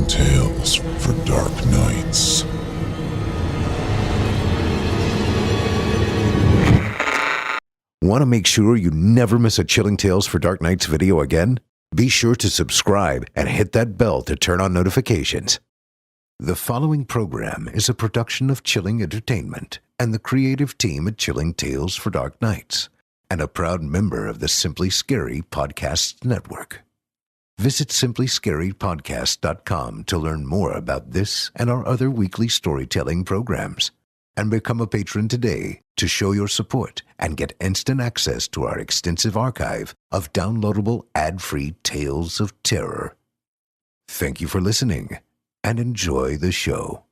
Tales for Dark Nights. Want to make sure you never miss a Chilling Tales for Dark Nights video again? Be sure to subscribe and hit that bell to turn on notifications. The following program is a production of Chilling Entertainment and the creative team at Chilling Tales for Dark Nights, and a proud member of the Simply Scary Podcasts Network. Visit simplyscarypodcast.com to learn more about this and our other weekly storytelling programs, and become a patron today to show your support and get instant access to our extensive archive of downloadable ad-free tales of terror. Thank you for listening, and enjoy the show.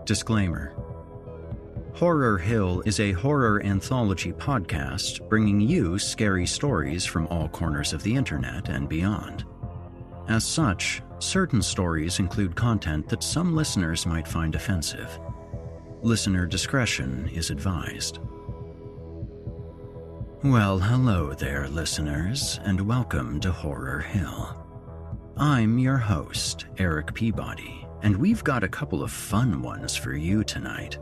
Disclaimer. Horror Hill is a horror anthology podcast bringing you scary stories from all corners of the internet and beyond. As such, certain stories include content that some listeners might find offensive. Listener discretion is advised. Well, hello there, listeners, and welcome to Horror Hill. I'm your host, Erik Peabody, and we've got a couple of fun ones for you tonight.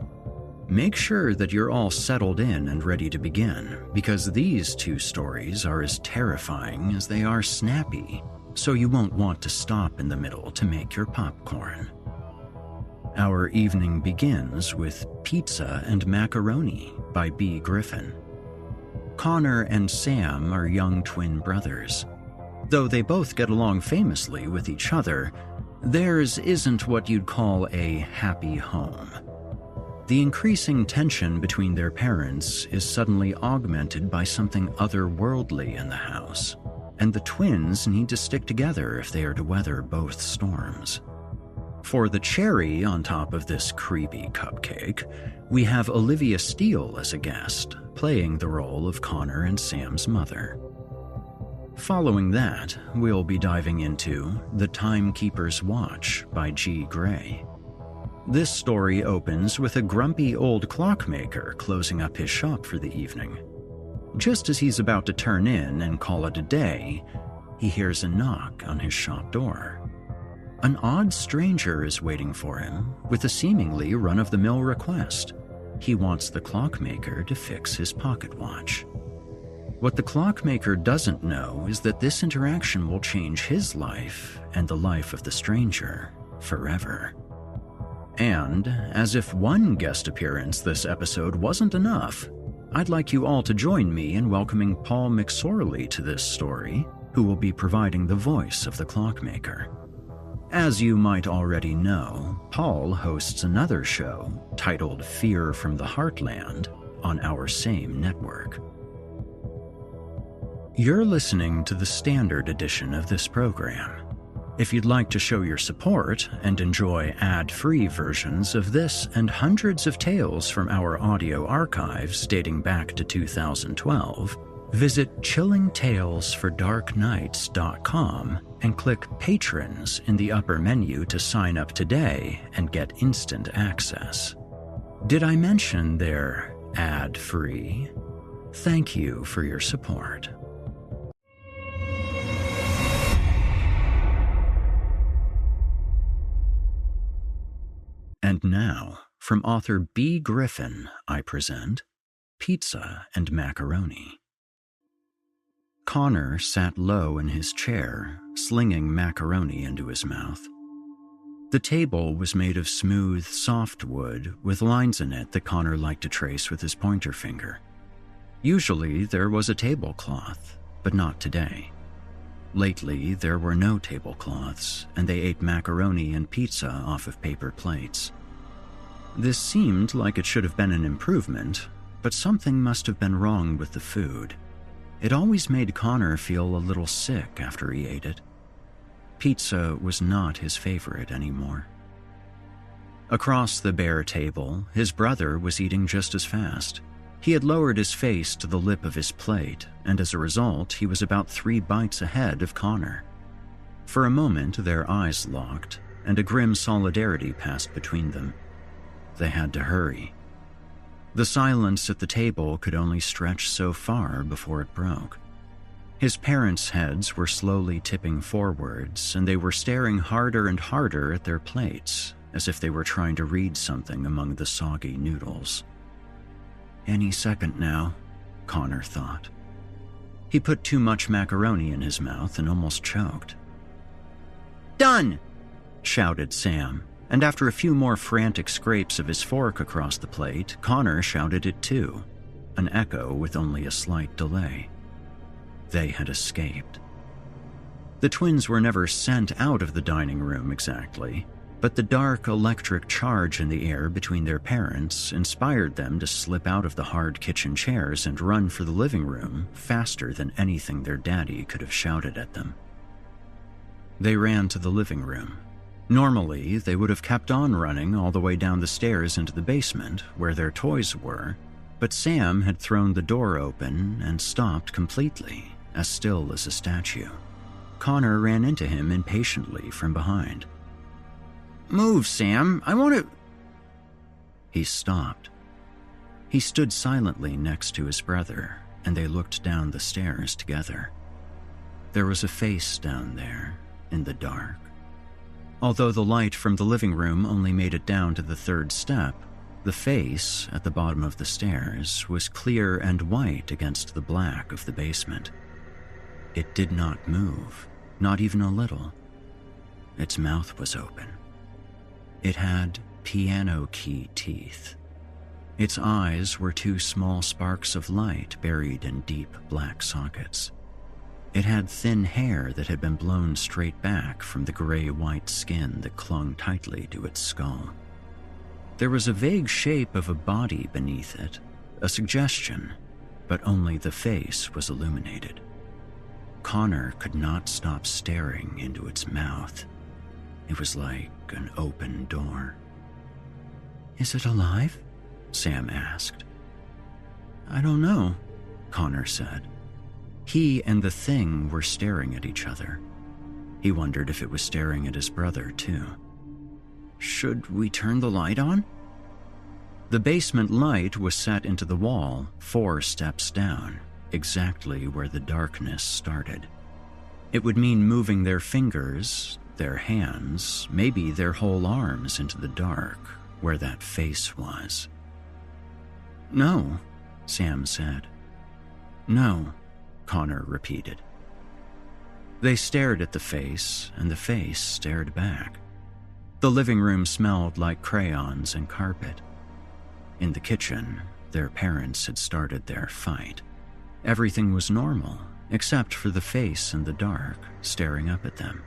Make sure that you're all settled in and ready to begin, because these two stories are as terrifying as they are snappy, so you won't want to stop in the middle to make your popcorn. Our evening begins with Pizza and Macaroni by B. Griffin. Connor and Sam are young twin brothers. Though they both get along famously with each other, theirs isn't what you'd call a happy home. The increasing tension between their parents is suddenly augmented by something otherworldly in the house, and the twins need to stick together if they are to weather both storms. For the cherry on top of this creepy cupcake, we have Olivia Steele as a guest, playing the role of Connor and Sam's mother. Following that, we'll be diving into The Timekeeper's Watch by G. Gray. This story opens with a grumpy old clockmaker closing up his shop for the evening. Just as he's about to turn in and call it a day, he hears a knock on his shop door. An odd stranger is waiting for him with a seemingly run-of-the-mill request. He wants the clockmaker to fix his pocket watch. What the clockmaker doesn't know is that this interaction will change his life and the life of the stranger forever. And, as if one guest appearance this episode wasn't enough, I'd like you all to join me in welcoming Paul McSorley to this story, who will be providing the voice of the clockmaker. As you might already know, Paul hosts another show titled Fear from the Heartland on our same network. You're listening to the standard edition of this program. If you'd like to show your support and enjoy ad-free versions of this and hundreds of tales from our audio archives dating back to 2012, visit chillingtalesfordarknights.com and click Patrons in the upper menu to sign up today and get instant access. Did I mention they're ad-free. Thank you for your support. And now, from author B. Griffin, I present Pizza and Macaroni. Connor sat low in his chair, slinging macaroni into his mouth. The table was made of smooth, soft wood with lines in it that Connor liked to trace with his pointer finger. Usually there was a tablecloth, but not today. Lately, there were no tablecloths, and they ate macaroni and pizza off of paper plates. This seemed like it should have been an improvement, but something must have been wrong with the food. It always made Connor feel a little sick after he ate it. Pizza was not his favorite anymore. Across the bare table, his brother was eating just as fast. He had lowered his face to the lip of his plate, and as a result, he was about 3 bites ahead of Connor. For a moment, their eyes locked, and a grim solidarity passed between them. They had to hurry. The silence at the table could only stretch so far before it broke. His parents' heads were slowly tipping forwards, and they were staring harder and harder at their plates, as if they were trying to read something among the soggy noodles. Any second now, Connor thought. He put too much macaroni in his mouth and almost choked. "Done!" shouted Sam, and after a few more frantic scrapes of his fork across the plate, Connor shouted it too, an echo with only a slight delay. They had escaped. The twins were never sent out of the dining room exactly, but the dark electric charge in the air between their parents inspired them to slip out of the hard kitchen chairs and run for the living room faster than anything their daddy could have shouted at them. They ran to the living room. Normally, they would have kept on running all the way down the stairs into the basement where their toys were, but Sam had thrown the door open and stopped completely, as still as a statue. Connor ran into him impatiently from behind. "Move, Sam, I want to..." He stopped. He stood silently next to his brother, and they looked down the stairs together. There was a face down there, in the dark. Although the light from the living room only made it down to the 3rd step, the face at the bottom of the stairs was clear and white against the black of the basement. It did not move, not even a little. Its mouth was open. It had piano key teeth. Its eyes were 2 small sparks of light buried in deep black sockets. It had thin hair that had been blown straight back from the gray-white skin that clung tightly to its skull. There was a vague shape of a body beneath it, a suggestion, but only the face was illuminated. Connor could not stop staring into its mouth. It was like an open door. "Is it alive?" Sam asked. "I don't know," Connor said. He and the thing were staring at each other. He wondered if it was staring at his brother, too. "Should we turn the light on?" The basement light was set into the wall 4 steps down, exactly where the darkness started. It would mean moving their fingers, their hands, maybe their whole arms into the dark, where that face was. "No," Sam said. "No," Connor repeated. They stared at the face, and the face stared back. The living room smelled like crayons and carpet. In the kitchen, their parents had started their fight. Everything was normal, except for the face in the dark, staring up at them.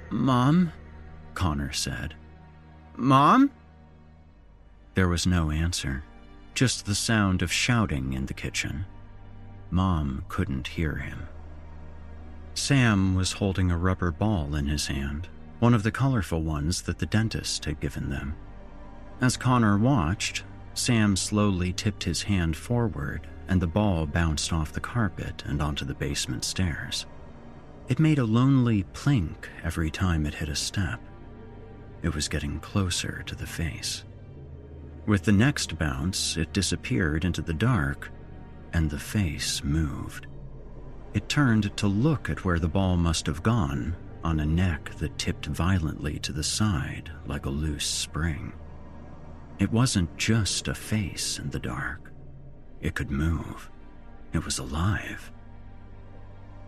"Mom?" Connor said. "Mom?" There was no answer, just the sound of shouting in the kitchen. Mom couldn't hear him. Sam was holding a rubber ball in his hand, one of the colorful ones that the dentist had given them. As Connor watched, Sam slowly tipped his hand forward, and the ball bounced off the carpet and onto the basement stairs. It made a lonely plink every time it hit a step. It was getting closer to the face. With the next bounce, it disappeared into the dark, and the face moved. It turned to look at where the ball must have gone, on a neck that tipped violently to the side like a loose spring. It wasn't just a face in the dark. It could move. It was alive.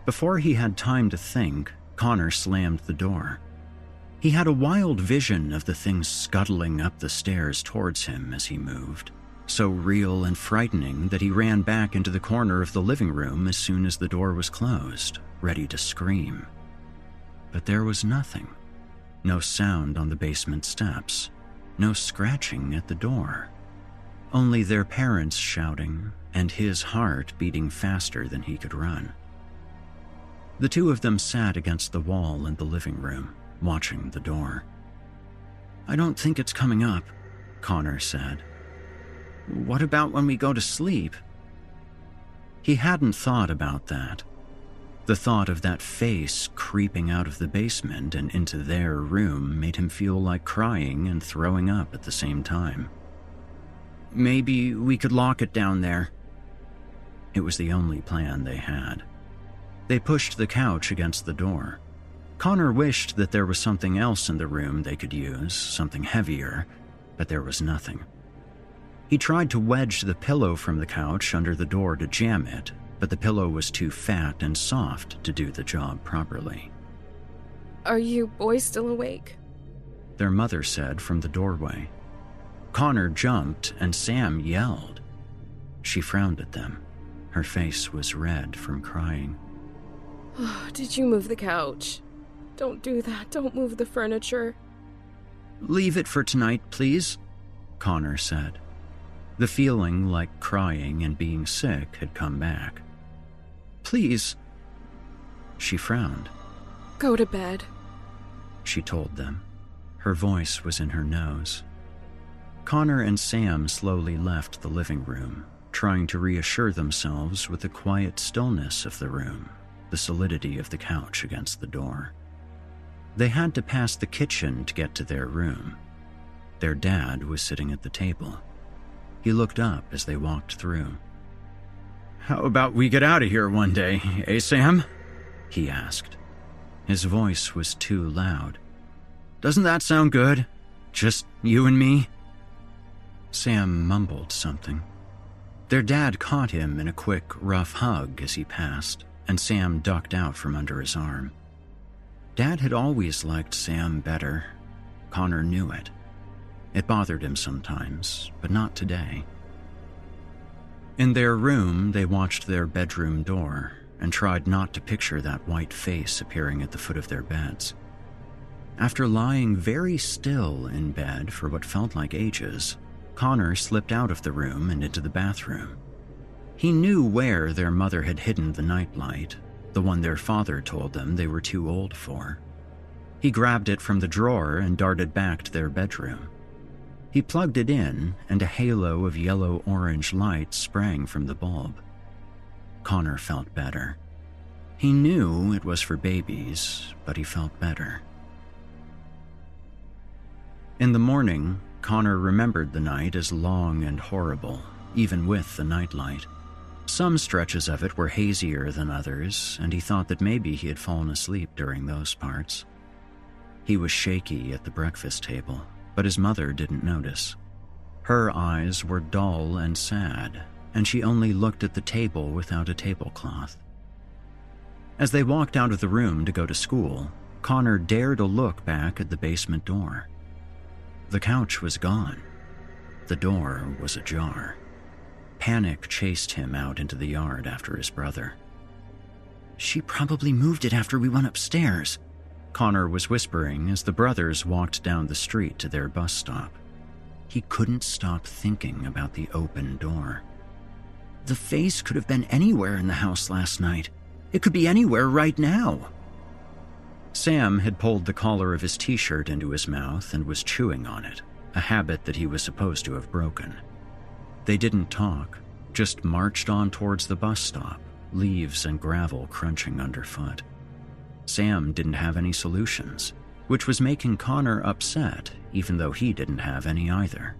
Before he had time to think, Connor slammed the door. He had a wild vision of the thing scuttling up the stairs towards him as he moved, so real and frightening that he ran back into the corner of the living room as soon as the door was closed, ready to scream. But there was nothing. No sound on the basement steps. No scratching at the door. Only their parents shouting, and his heart beating faster than he could run. The two of them sat against the wall in the living room, watching the door. "I don't think it's coming up," Connor said. "What about when we go to sleep?" He hadn't thought about that. The thought of that face creeping out of the basement and into their room made him feel like crying and throwing up at the same time. "Maybe we could lock it down there." It was the only plan they had. They pushed the couch against the door. Connor wished that there was something else in the room they could use, something heavier, but there was nothing. He tried to wedge the pillow from the couch under the door to jam it, but the pillow was too fat and soft to do the job properly. "Are you boys still awake?" Their mother said from the doorway. Connor jumped and Sam yelled. She frowned at them. Her face was red from crying. "Did you move the couch? Don't do that. Don't move the furniture." "Leave it for tonight, please," Connor said. The feeling like crying and being sick had come back. "Please." She frowned. "Go to bed," she told them. Her voice was in her nose. Connor and Sam slowly left the living room, trying to reassure themselves with the quiet stillness of the room, the solidity of the couch against the door. They had to pass the kitchen to get to their room. Their dad was sitting at the table. He looked up as they walked through. "How about we get out of here one day, eh, Sam?" he asked. His voice was too loud. "Doesn't that sound good? Just you and me?" Sam mumbled something. Their dad caught him in a quick, rough hug as he passed, and Sam ducked out from under his arm. Dad had always liked Sam better. Connor knew it. It bothered him sometimes, but not today. In their room, they watched their bedroom door and tried not to picture that white face appearing at the foot of their beds. After lying very still in bed for what felt like ages, Connor slipped out of the room and into the bathroom. He knew where their mother had hidden the nightlight, the one their father told them they were too old for. He grabbed it from the drawer and darted back to their bedroom. He plugged it in, and a halo of yellow-orange light sprang from the bulb. Connor felt better. He knew it was for babies, but he felt better. In the morning, Connor remembered the night as long and horrible, even with the nightlight. Some stretches of it were hazier than others, and he thought that maybe he had fallen asleep during those parts. He was shaky at the breakfast table, but his mother didn't notice. Her eyes were dull and sad, and she only looked at the table without a tablecloth. As they walked out of the room to go to school, Connor dared a look back at the basement door. The couch was gone. The door was ajar. Panic chased him out into the yard after his brother. "She probably moved it after we went upstairs," Connor was whispering as the brothers walked down the street to their bus stop. He couldn't stop thinking about the open door. The face could have been anywhere in the house last night. It could be anywhere right now. Sam had pulled the collar of his t-shirt into his mouth and was chewing on it, a habit that he was supposed to have broken. They didn't talk, just marched on towards the bus stop, leaves and gravel crunching underfoot. Sam didn't have any solutions, which was making Connor upset, even though he didn't have any either.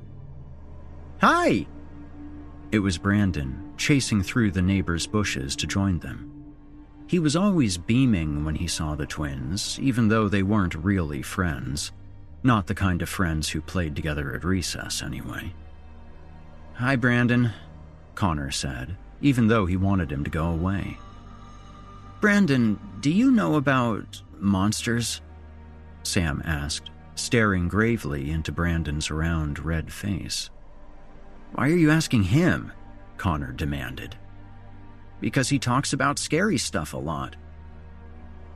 Hi! It was Brandon, chasing through the neighbor's bushes to join them. He was always beaming when he saw the twins, even though they weren't really friends. Not the kind of friends who played together at recess, anyway. Hi, Brandon, Connor said, even though he wanted him to go away. Brandon, do you know about monsters? Sam asked, staring gravely into Brandon's round, red face. Why are you asking him? Connor demanded. Because he talks about scary stuff a lot.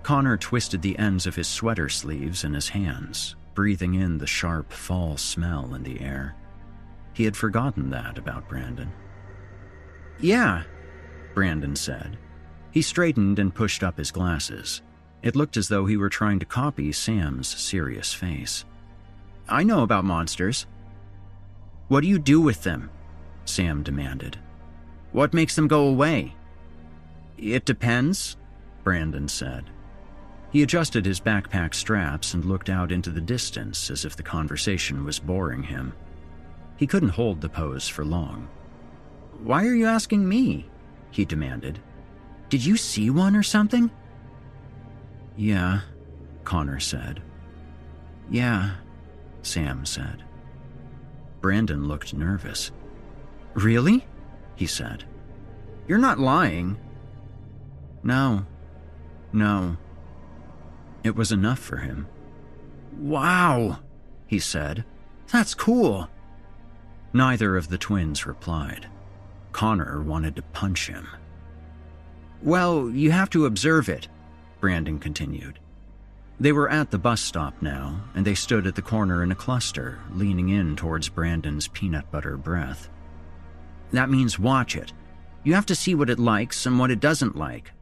Connor twisted the ends of his sweater sleeves in his hands, breathing in the sharp fall smell in the air. He had forgotten that about Brandon. Yeah, Brandon said. He straightened and pushed up his glasses. It looked as though he were trying to copy Sam's serious face. I know about monsters. What do you do with them? Sam demanded. What makes them go away? It depends, Brandon said. He adjusted his backpack straps and looked out into the distance as if the conversation was boring him. He couldn't hold the pose for long. Why are you asking me? He demanded. Did you see one or something? Yeah, Connor said. Yeah, Sam said. Brandon looked nervous. Really? He said. You're not lying. No. It was enough for him. Wow, he said. That's cool. Neither of the twins replied. Connor wanted to punch him. Well, you have to observe it, Brandon continued. They were at the bus stop now, and they stood at the corner in a cluster, leaning in towards Brandon's peanut butter breath. That means watch it. You have to see what it likes and what it doesn't like.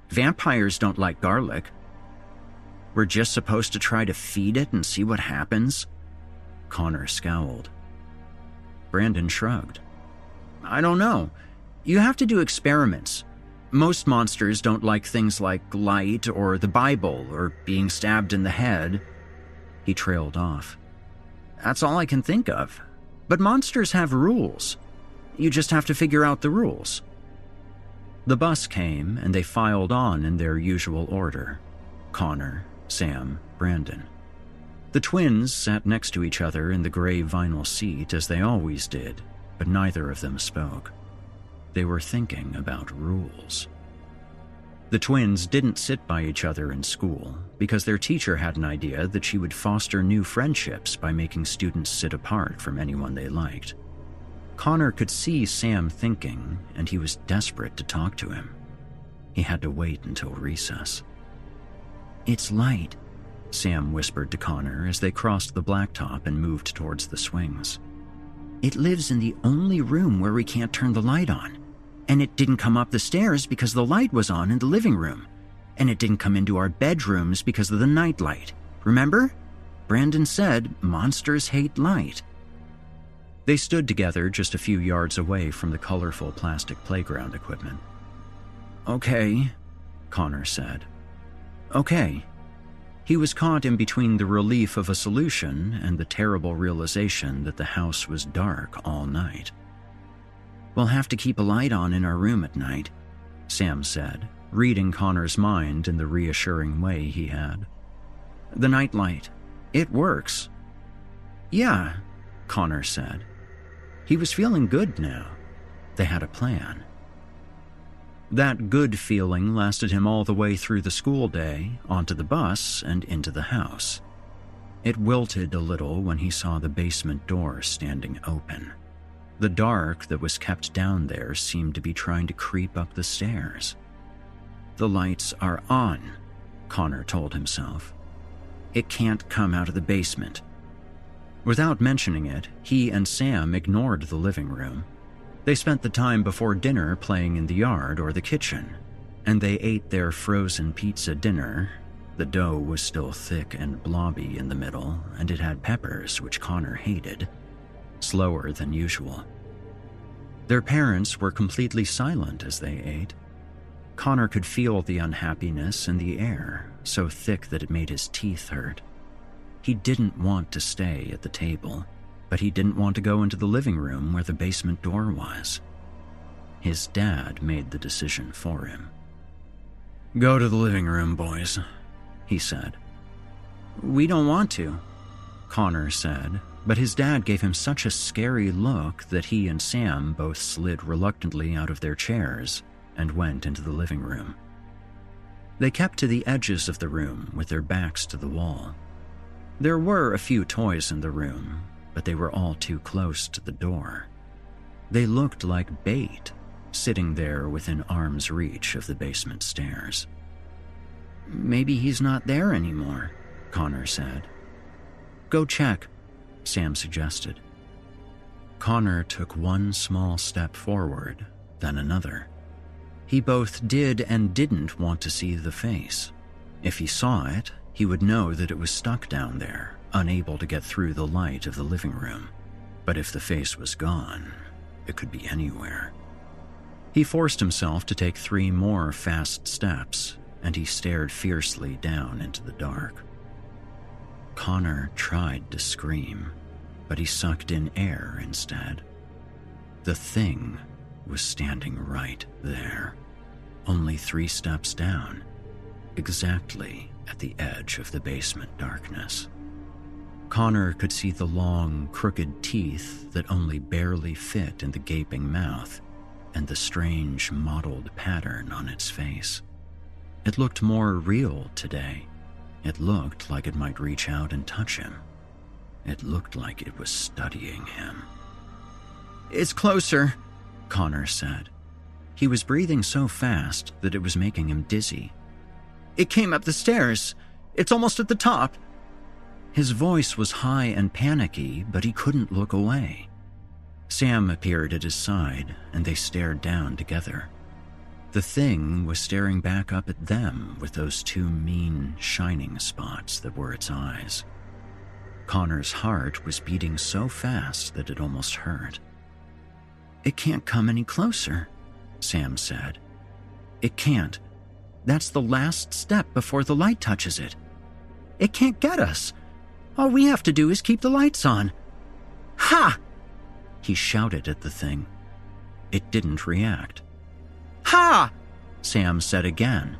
Vampires don't like garlic. We're just supposed to try to feed it and see what happens? Connor scowled. Brandon shrugged. I don't know. You have to do experiments. Most monsters don't like things like light or the Bible or being stabbed in the head. He trailed off. That's all I can think of. But monsters have rules. You just have to figure out the rules. The bus came and they filed on in their usual order. Connor, Sam, Brandon. The twins sat next to each other in the gray vinyl seat as they always did, but neither of them spoke. They were thinking about rules. The twins didn't sit by each other in school because their teacher had an idea that she would foster new friendships by making students sit apart from anyone they liked. Connor could see Sam thinking, and he was desperate to talk to him. He had to wait until recess. It's light, Sam whispered to Connor as they crossed the blacktop and moved towards the swings. It lives in the only room where we can't turn the light on. And it didn't come up the stairs because the light was on in the living room. And it didn't come into our bedrooms because of the nightlight. Remember? Brandon said monsters hate light. They stood together just a few yards away from the colorful plastic playground equipment. Okay, Connor said. Okay. He was caught in between the relief of a solution and the terrible realization that the house was dark all night. We'll have to keep a light on in our room at night, Sam said, reading Connor's mind in the reassuring way he had. The nightlight. It works. Yeah, Connor said. He was feeling good now. They had a plan. That good feeling lasted him all the way through the school day, onto the bus, and into the house. It wilted a little when he saw the basement door standing open. The dark that was kept down there seemed to be trying to creep up the stairs. The lights are on, Connor told himself. It can't come out of the basement. Without mentioning it, he and Sam ignored the living room. They spent the time before dinner playing in the yard or the kitchen, and they ate their frozen pizza dinner. The dough was still thick and blobby in the middle, and it had peppers, which Connor hated, slower than usual. Their parents were completely silent as they ate. Connor could feel the unhappiness in the air, so thick that it made his teeth hurt. He didn't want to stay at the table, but he didn't want to go into the living room where the basement door was. His dad made the decision for him. "Go to the living room, boys," he said. "We don't want to," Connor said, but his dad gave him such a scary look that he and Sam both slid reluctantly out of their chairs and went into the living room. They kept to the edges of the room with their backs to the wall. There were a few toys in the room, but they were all too close to the door. They looked like bait, sitting there within arm's reach of the basement stairs. "Maybe he's not there anymore," Connor said. "Go check," Sam suggested. Connor took one small step forward, then another. He both did and didn't want to see the face. If he saw it, he would know that it was stuck down there, unable to get through the light of the living room. But if the face was gone, it could be anywhere. He forced himself to take 3 more fast steps, and he stared fiercely down into the dark. Connor tried to scream, but he sucked in air instead. The thing was standing right there, only 3 steps down, exactly at the edge of the basement darkness. Connor could see the long, crooked teeth that only barely fit in the gaping mouth, and the strange, mottled pattern on its face. It looked more real today. It looked like it might reach out and touch him. It looked like it was studying him. "It's closer," Connor said. He was breathing so fast that it was making him dizzy. "It came up the stairs. It's almost at the top." His voice was high and panicky, but he couldn't look away. Sam appeared at his side, and they stared down together. The thing was staring back up at them with those 2 mean, shining spots that were its eyes. Connor's heart was beating so fast that it almost hurt. "It can't come any closer," Sam said. "It can't. That's the last step before the light touches it. It can't get us. All we have to do is keep the lights on." "Ha!" He shouted at the thing. It didn't react. "Ha!" Sam said again.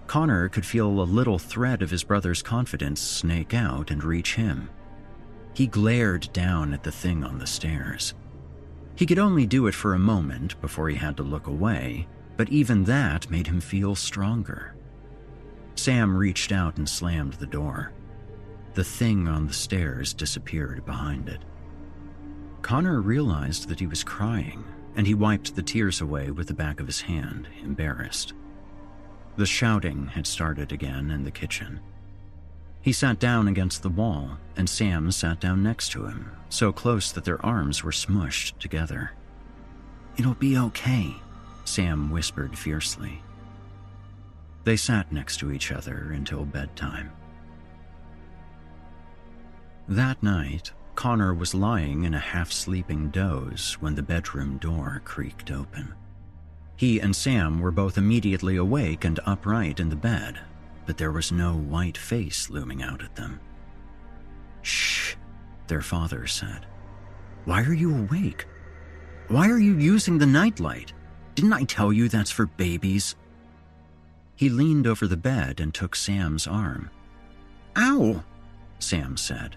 Connor could feel a little thread of his brother's confidence snake out and reach him. He glared down at the thing on the stairs. He could only do it for a moment before he had to look away, but even that made him feel stronger. Sam reached out and slammed the door. The thing on the stairs disappeared behind it. Connor realized that he was crying, and he wiped the tears away with the back of his hand, embarrassed. The shouting had started again in the kitchen. He sat down against the wall, and Sam sat down next to him, so close that their arms were smushed together. "It'll be okay," Sam whispered fiercely. They sat next to each other until bedtime. That night, Connor was lying in a half-sleeping doze when the bedroom door creaked open. He and Sam were both immediately awake and upright in the bed, but there was no white face looming out at them. "Shh," their father said. "Why are you awake? Why are you using the nightlight? Didn't I tell you that's for babies?" He leaned over the bed and took Sam's arm. "Ow," Sam said.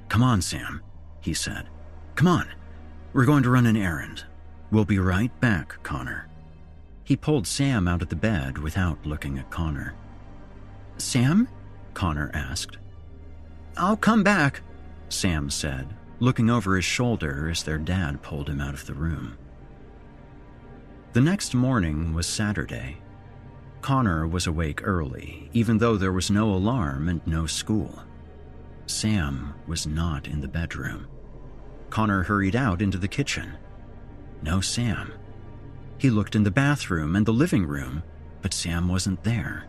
"Come on, Sam," he said. "Come on. We're going to run an errand. We'll be right back, Connor." He pulled Sam out of the bed without looking at Connor. "Sam?" Connor asked. "I'll come back," Sam said, looking over his shoulder as their dad pulled him out of the room. The next morning was Saturday. Connor was awake early, even though there was no alarm and no school. Sam was not in the bedroom. Connor hurried out into the kitchen. No Sam. He looked in the bathroom and the living room, but Sam wasn't there.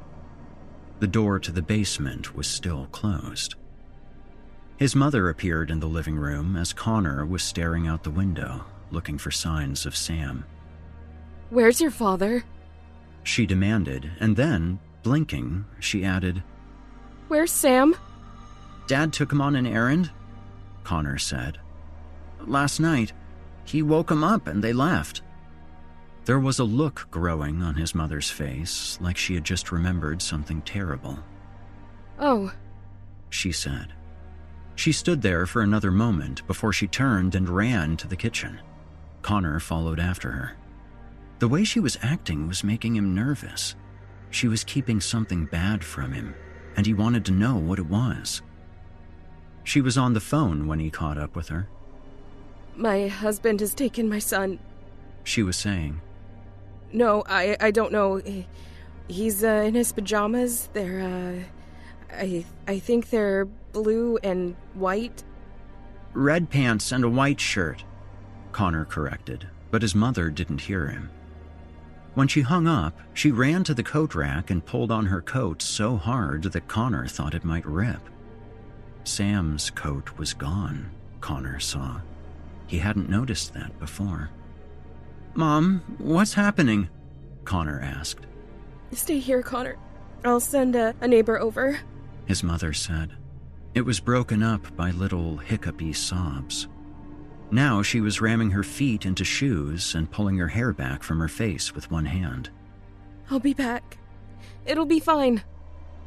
The door to the basement was still closed. His mother appeared in the living room as Connor was staring out the window, looking for signs of Sam. "Where's your father?" she demanded, and then, blinking, she added, "Where's Sam?" "Dad took him on an errand," Connor said, last night. He woke him up and they left." There was a look growing on his mother's face, like she had just remembered something terrible. "Oh," she said. She stood there for another moment before she turned and ran to the kitchen. Connor followed after her. The way she was acting was making him nervous. She was keeping something bad from him, and he wanted to know what it was. She was on the phone when he caught up with her. "My husband has taken my son." She was saying. "No, I don't know. He's in his pajamas. I think they're blue and white." "Red pants and a white shirt," Connor corrected, but his mother didn't hear him. When she hung up, she ran to the coat rack and pulled on her coat so hard that Connor thought it might rip. Sam's coat was gone, Connor saw. He hadn't noticed that before. "Mom, what's happening?" Connor asked. "Stay here, Connor. I'll send a neighbor over," his mother said. It was broken up by little hiccupy sobs. Now she was ramming her feet into shoes and pulling her hair back from her face with one hand. "I'll be back. It'll be fine."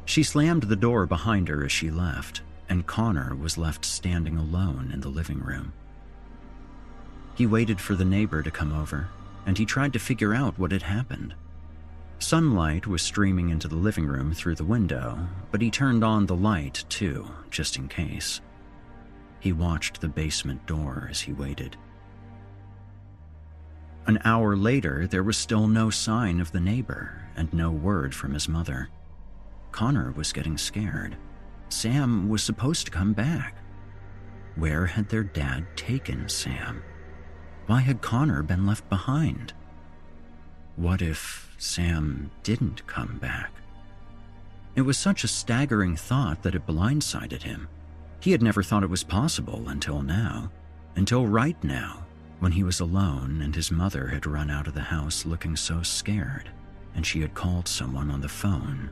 She slammed the door behind her as she left, and Connor was left standing alone in the living room. He waited for the neighbor to come over, and he tried to figure out what had happened. Sunlight was streaming into the living room through the window, but he turned on the light too, just in case. He watched the basement door as he waited. An hour later, there was still no sign of the neighbor and no word from his mother. Connor was getting scared. Sam was supposed to come back. Where had their dad taken Sam? Why had Connor been left behind? What if Sam didn't come back? It was such a staggering thought that it blindsided him. He had never thought it was possible until now. Until right now, when he was alone and his mother had run out of the house looking so scared, and she had called someone on the phone.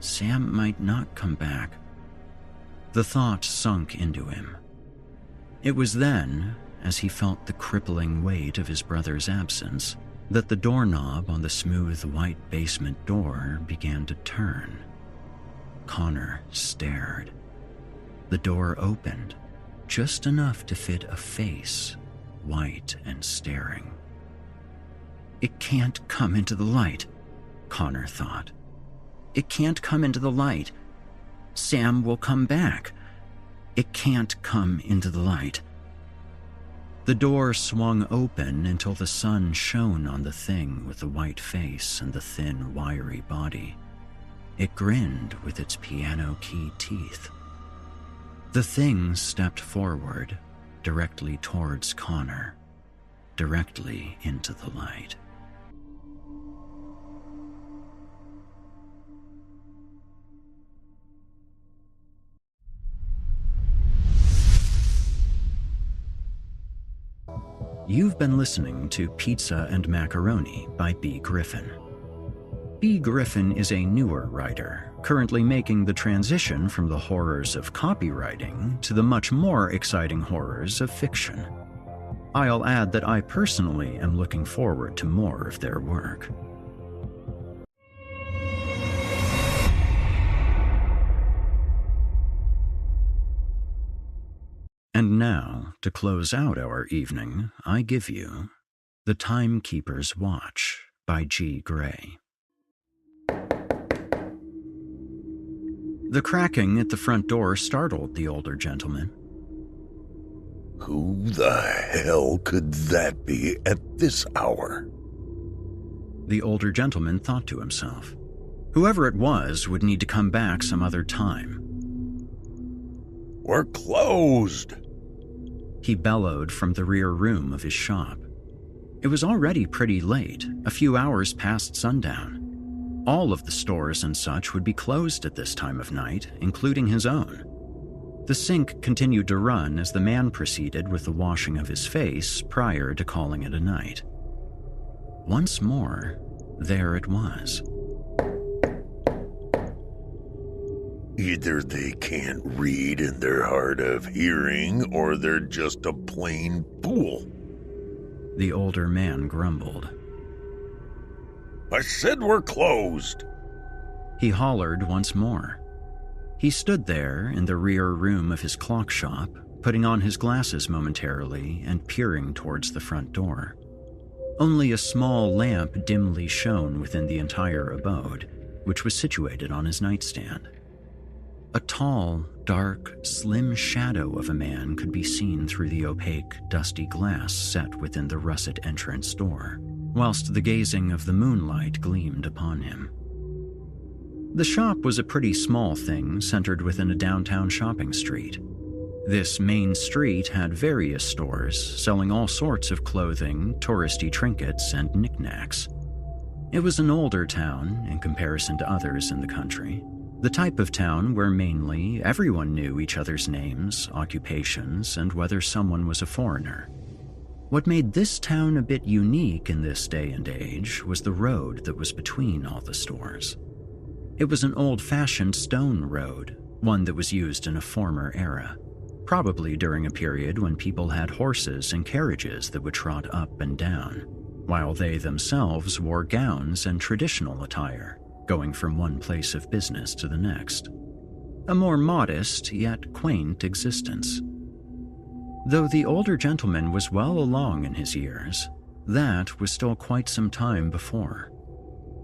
Sam might not come back. The thought sunk into him. It was then, as he felt the crippling weight of his brother's absence, that the doorknob on the smooth white basement door began to turn. Connor stared. The door opened, just enough to fit a face, white and staring. It can't come into the light, Connor thought. It can't come into the light. Sam will come back. It can't come into the light. The door swung open until the sun shone on the thing with the white face and the thin, wiry body. It grinned with its piano-key teeth. The thing stepped forward, directly towards Connor, directly into the light. You've been listening to Pizza and Macaroni by B. Griffin. B. Griffin is a newer writer, currently making the transition from the horrors of copywriting to the much more exciting horrors of fiction. I'll add that I personally am looking forward to more of their work. And now, to close out our evening, I give you The Timekeeper's Watch by G. Gray. The cracking at the front door startled the older gentleman. Who the hell could that be at this hour? The older gentleman thought to himself. Whoever it was would need to come back some other time. We're closed, He bellowed from the rear room of his shop. It was already pretty late, a few hours past sundown. All of the stores and such would be closed at this time of night, including his own. The sink continued to run as the man proceeded with the washing of his face prior to calling it a night. Once more, there it was. Either they can't read and they're hard of hearing, or they're just a plain fool. The older man grumbled. I said we're closed. He hollered once more. He stood there in the rear room of his clock shop, putting on his glasses momentarily and peering towards the front door. Only a small lamp dimly shone within the entire abode, which was situated on his nightstand. A tall, dark, slim shadow of a man could be seen through the opaque, dusty glass set within the russet entrance door, whilst the gazing of the moonlight gleamed upon him. The shop was a pretty small thing centered within a downtown shopping street. This main street had various stores selling all sorts of clothing, touristy trinkets, and knickknacks. It was an older town in comparison to others in the country, the type of town where mainly everyone knew each other's names, occupations, and whether someone was a foreigner. What made this town a bit unique in this day and age was the road that was between all the stores. It was an old-fashioned stone road, one that was used in a former era, probably during a period when people had horses and carriages that would trot up and down, while they themselves wore gowns and traditional attire, going from one place of business to the next. A more modest, yet quaint existence. Though the older gentleman was well along in his years, that was still quite some time before.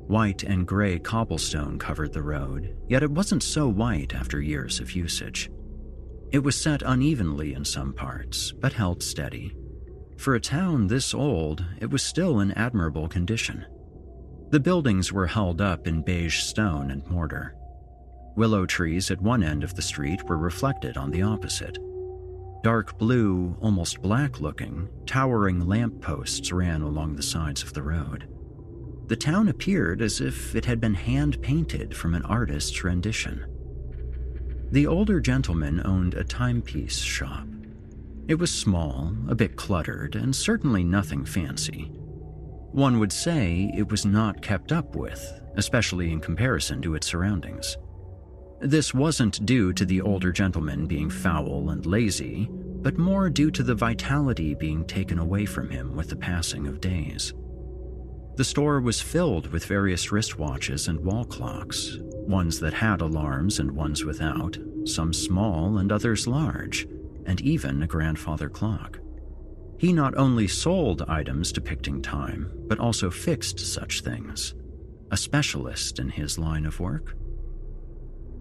White and gray cobblestone covered the road, yet it wasn't so white after years of usage. It was set unevenly in some parts, but held steady. For a town this old, it was still in admirable condition. The buildings were held up in beige stone and mortar. Willow trees at one end of the street were reflected on the opposite. Dark blue, almost black-looking, towering lampposts ran along the sides of the road. The town appeared as if it had been hand-painted from an artist's rendition. The older gentleman owned a timepiece shop. It was small, a bit cluttered, and certainly nothing fancy. One would say it was not kept up with, especially in comparison to its surroundings. This wasn't due to the older gentleman being foul and lazy, but more due to the vitality being taken away from him with the passing of days. The store was filled with various wristwatches and wall clocks, ones that had alarms and ones without, some small and others large, and even a grandfather clock. He not only sold items depicting time, but also fixed such things, a specialist in his line of work.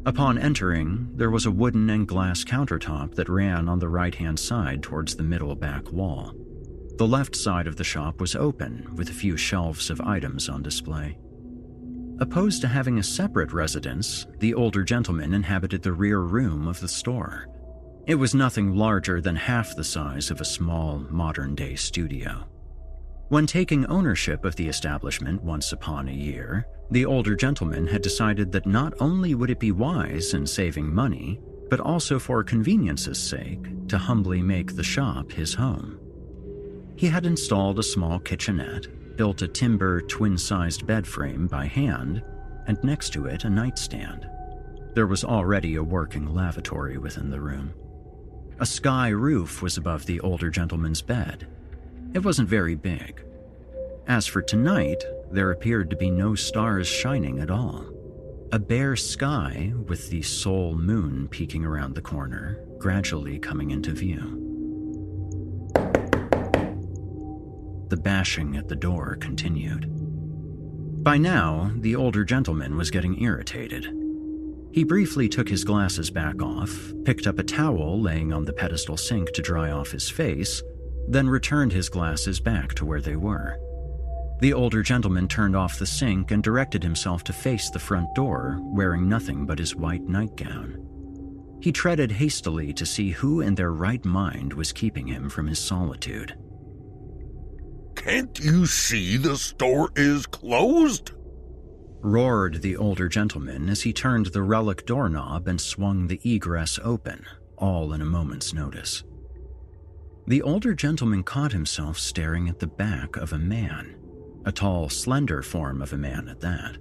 Upon entering, there was a wooden and glass countertop that ran on the right-hand side towards the middle back wall. The left side of the shop was open, with a few shelves of items on display. Opposed to having a separate residence, the older gentleman inhabited the rear room of the store. It was nothing larger than half the size of a small, modern-day studio. When taking ownership of the establishment once upon a year, the older gentleman had decided that not only would it be wise in saving money, but also for convenience's sake, to humbly make the shop his home. He had installed a small kitchenette, built a timber twin-sized bed frame by hand, and next to it a nightstand. There was already a working lavatory within the room. A sky roof was above the older gentleman's bed. It wasn't very big. As for tonight, there appeared to be no stars shining at all. A bare sky with the sole moon peeking around the corner, gradually coming into view. The bashing at the door continued. By now, the older gentleman was getting irritated. He briefly took his glasses back off, picked up a towel laying on the pedestal sink to dry off his face, then returned his glasses back to where they were. The older gentleman turned off the sink and directed himself to face the front door, wearing nothing but his white nightgown. He treaded hastily to see who in their right mind was keeping him from his solitude. Can't you see the store is closed? Roared the older gentleman as he turned the relic doorknob and swung the egress open, all in a moment's notice. The older gentleman caught himself staring at the back of a man, a tall, slender form of a man at that.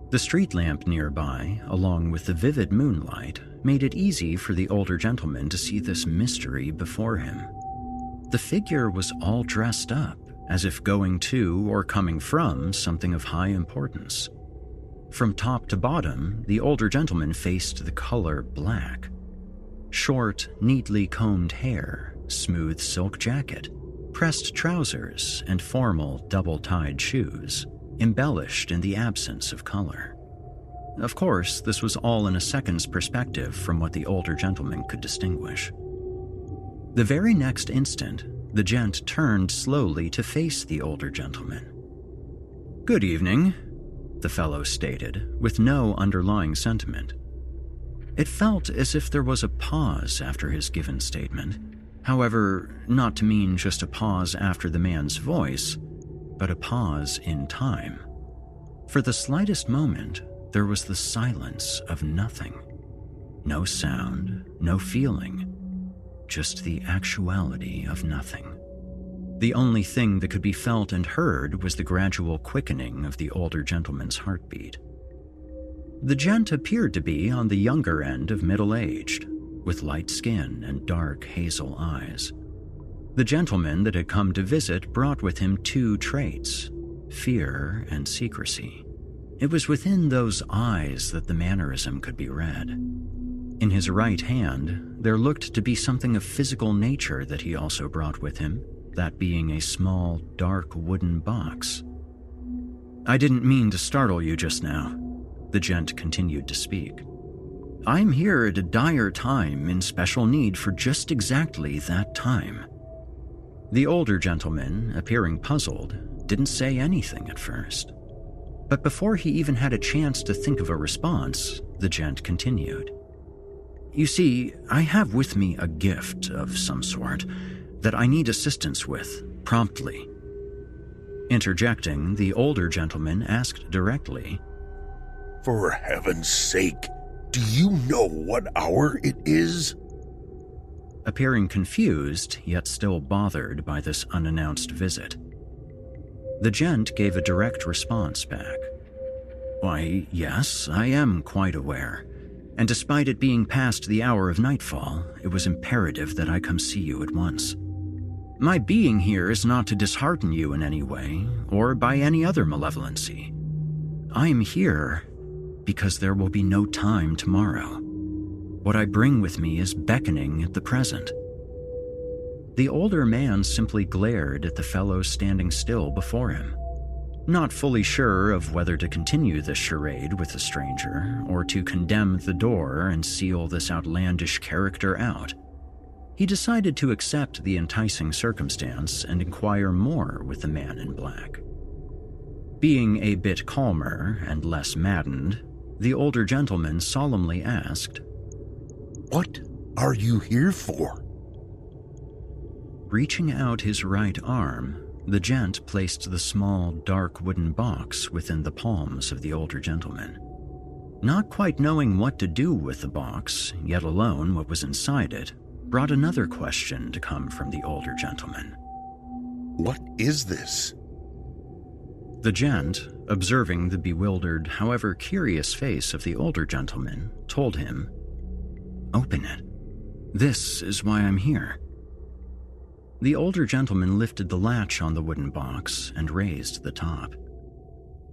The street lamp nearby, along with the vivid moonlight, made it easy for the older gentleman to see this mystery before him. The figure was all dressed up, as if going to or coming from something of high importance. From top to bottom, the older gentleman faced the color black. Short, neatly combed hair, smooth silk jacket, pressed trousers, and formal double-tied shoes, embellished in the absence of color. Of course, this was all in a second's perspective from what the older gentleman could distinguish. The very next instant, the gent turned slowly to face the older gentleman. "Good evening," the fellow stated, with no underlying sentiment. It felt as if there was a pause after his given statement, however, not to mean just a pause after the man's voice, but a pause in time. For the slightest moment, there was the silence of nothing. No sound, no feeling, just the actuality of nothing. The only thing that could be felt and heard was the gradual quickening of the older gentleman's heartbeat. The gent appeared to be on the younger end of middle-aged, with light skin and dark hazel eyes. The gentleman that had come to visit brought with him two traits, fear and secrecy. It was within those eyes that the mannerism could be read. In his right hand, there looked to be something of physical nature that he also brought with him, that being a small, dark wooden box. "I didn't mean to startle you just now," the gent continued to speak. "I'm here at a dire time in special need for just exactly that time." The older gentleman, appearing puzzled, didn't say anything at first. But before he even had a chance to think of a response, the gent continued. "You see, I have with me a gift of some sort that I need assistance with, promptly." Interjecting, the older gentleman asked directly, For heaven's sake, do you know what hour it is? Appearing confused, yet still bothered by this unannounced visit. The gent gave a direct response back. "Why, yes, I am quite aware. And despite it being past the hour of nightfall, it was imperative that I come see you at once. My being here is not to dishearten you in any way, or by any other malevolency. I am here because there will be no time tomorrow. What I bring with me is beckoning at the present." The older man simply glared at the fellow standing still before him, not fully sure of whether to continue this charade with the stranger or to condemn the door and seal this outlandish character out. He decided to accept the enticing circumstance and inquire more with the man in black. Being a bit calmer and less maddened, the older gentleman solemnly asked, What are you here for? Reaching out his right arm, the gent placed the small, dark wooden box within the palms of the older gentleman. Not quite knowing what to do with the box, yet alone what was inside it, brought another question to come from the older gentleman. What is this? The gent, observing the bewildered, however curious face of the older gentleman, told him, "Open it. This is why I'm here." The older gentleman lifted the latch on the wooden box and raised the top.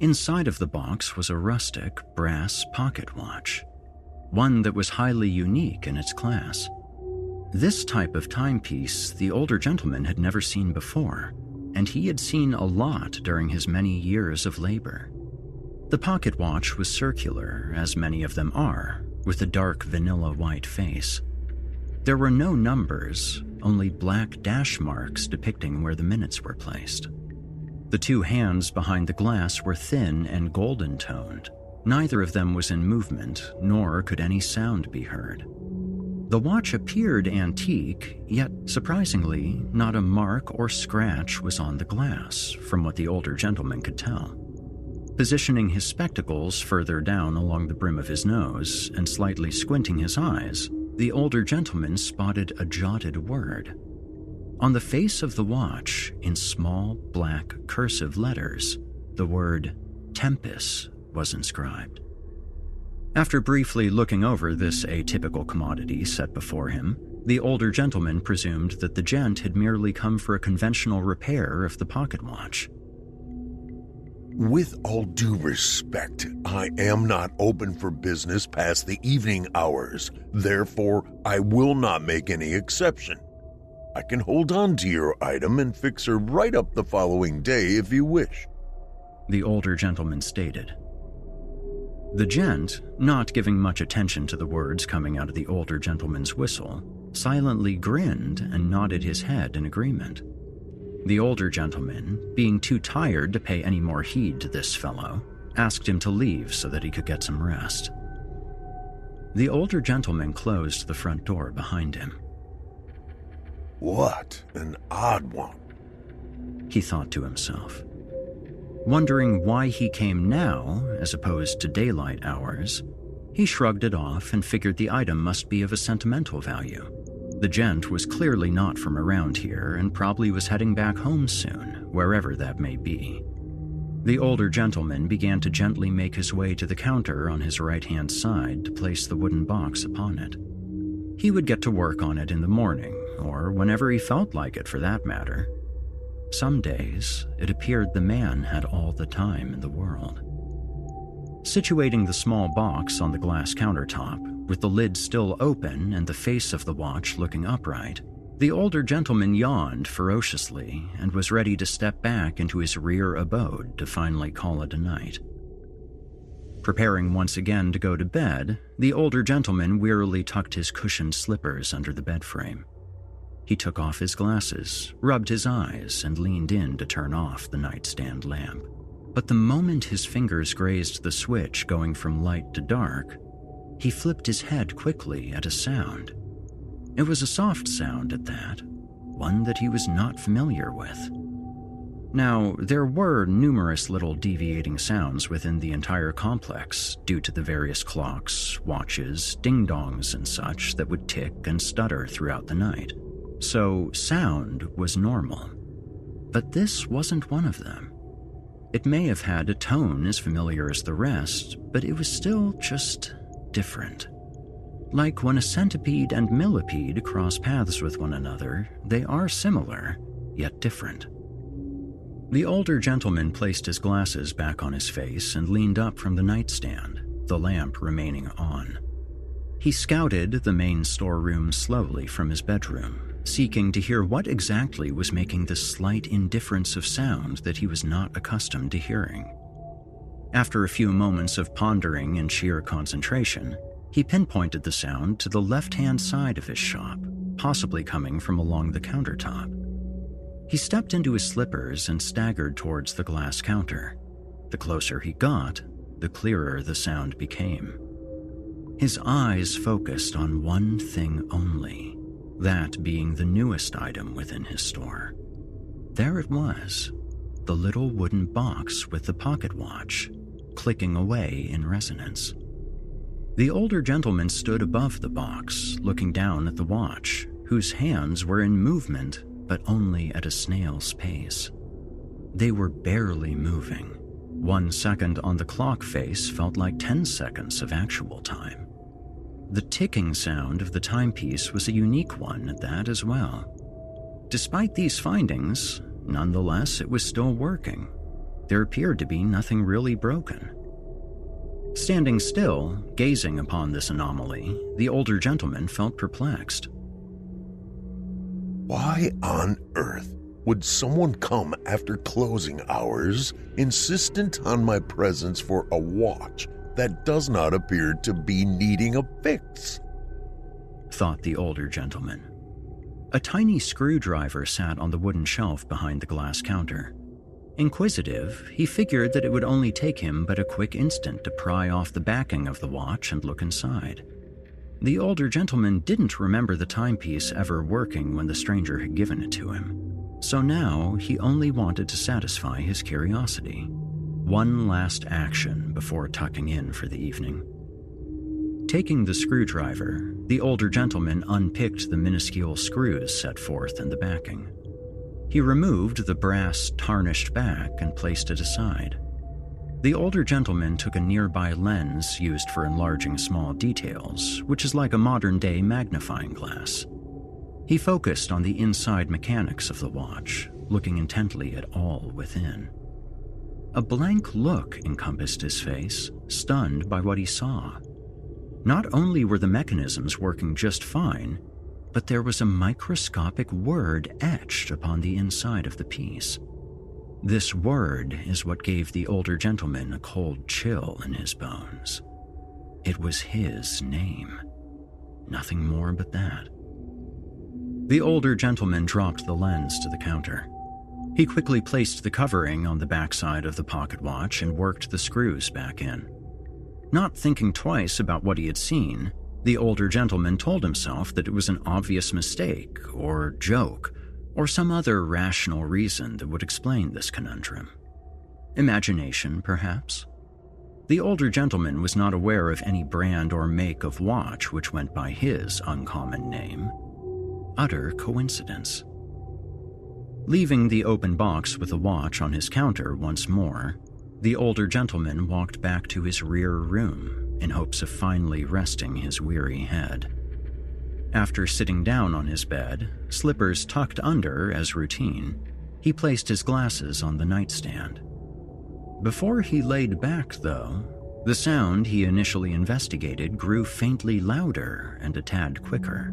Inside of the box was a rustic, brass pocket watch, one that was highly unique in its class. This type of timepiece the older gentleman had never seen before, and he had seen a lot during his many years of labor. The pocket watch was circular, as many of them are, with a dark vanilla white face. There were no numbers, only black dash marks depicting where the minutes were placed. The two hands behind the glass were thin and golden-toned. Neither of them was in movement, nor could any sound be heard. The watch appeared antique, yet surprisingly, not a mark or scratch was on the glass, from what the older gentleman could tell. Positioning his spectacles further down along the brim of his nose and slightly squinting his eyes, the older gentleman spotted a jotted word. On the face of the watch, in small, black, cursive letters, the word Tempest was inscribed. After briefly looking over this atypical commodity set before him, the older gentleman presumed that the gent had merely come for a conventional repair of the pocket watch. With all due respect, I am not open for business past the evening hours. Therefore, I will not make any exception. I can hold on to your item and fix her right up the following day if you wish, the older gentleman stated. The gent, not giving much attention to the words coming out of the older gentleman's whistle, silently grinned and nodded his head in agreement. The older gentleman, being too tired to pay any more heed to this fellow, asked him to leave so that he could get some rest. The older gentleman closed the front door behind him. What an odd one, he thought to himself. Wondering why he came now, as opposed to daylight hours, he shrugged it off and figured the item must be of a sentimental value. The gent was clearly not from around here and probably was heading back home soon, wherever that may be. The older gentleman began to gently make his way to the counter on his right-hand side to place the wooden box upon it. He would get to work on it in the morning, or whenever he felt like it for that matter. Some days, it appeared the man had all the time in the world. Situating the small box on the glass countertop, with the lid still open and the face of the watch looking upright, the older gentleman yawned ferociously and was ready to step back into his rear abode to finally call it a night. Preparing once again to go to bed, the older gentleman wearily tucked his cushioned slippers under the bed frame. He took off his glasses, rubbed his eyes, and leaned in to turn off the nightstand lamp. But the moment his fingers grazed the switch going from light to dark, he flipped his head quickly at a sound. It was a soft sound at that, one that he was not familiar with. Now, there were numerous little deviating sounds within the entire complex due to the various clocks, watches, ding-dongs, and such that would tick and stutter throughout the night. So sound was normal. But this wasn't one of them. It may have had a tone as familiar as the rest, but it was still just different. Like when a centipede and millipede cross paths with one another, they are similar, yet different. The older gentleman placed his glasses back on his face and leaned up from the nightstand, the lamp remaining on. He scouted the main storeroom slowly from his bedroom, seeking to hear what exactly was making this slight indifference of sound that he was not accustomed to hearing. After a few moments of pondering and sheer concentration, he pinpointed the sound to the left-hand side of his shop, possibly coming from along the countertop. He stepped into his slippers and staggered towards the glass counter. The closer he got, the clearer the sound became. His eyes focused on one thing only, that being the newest item within his store. There it was, the little wooden box with the pocket watch, clicking away in resonance. The older gentleman stood above the box, looking down at the watch, whose hands were in movement, but only at a snail's pace. They were barely moving. 1 second on the clock face felt like 10 seconds of actual time. The ticking sound of the timepiece was a unique one at that as well. Despite these findings, nonetheless, it was still working. There appeared to be nothing really broken. Standing still, gazing upon this anomaly, the older gentleman felt perplexed. Why on earth would someone come after closing hours, insistent on my presence for a watch that does not appear to be needing a fix? Thought the older gentleman. A tiny screwdriver sat on the wooden shelf behind the glass counter. Inquisitive, he figured that it would only take him but a quick instant to pry off the backing of the watch and look inside. The older gentleman didn't remember the timepiece ever working when the stranger had given it to him, so now he only wanted to satisfy his curiosity. One last action before tucking in for the evening. Taking the screwdriver, the older gentleman unpicked the minuscule screws set forth in the backing. He removed the brass tarnished back and placed it aside. The older gentleman took a nearby lens used for enlarging small details, which is like a modern-day magnifying glass. He focused on the inside mechanics of the watch, looking intently at all within. A blank look encompassed his face, stunned by what he saw. Not only were the mechanisms working just fine, but there was a microscopic word etched upon the inside of the piece. This word is what gave the older gentleman a cold chill in his bones. It was his name. Nothing more but that. The older gentleman dropped the lens to the counter. He quickly placed the covering on the backside of the pocket watch and worked the screws back in. Not thinking twice about what he had seen, the older gentleman told himself that it was an obvious mistake or joke or some other rational reason that would explain this conundrum. Imagination, perhaps? The older gentleman was not aware of any brand or make of watch which went by his uncommon name. Utter coincidence. Leaving the open box with the watch on his counter once more, the older gentleman walked back to his rear room in hopes of finally resting his weary head. After sitting down on his bed, slippers tucked under as routine, he placed his glasses on the nightstand. Before he laid back, though, the sound he initially investigated grew faintly louder and a tad quicker.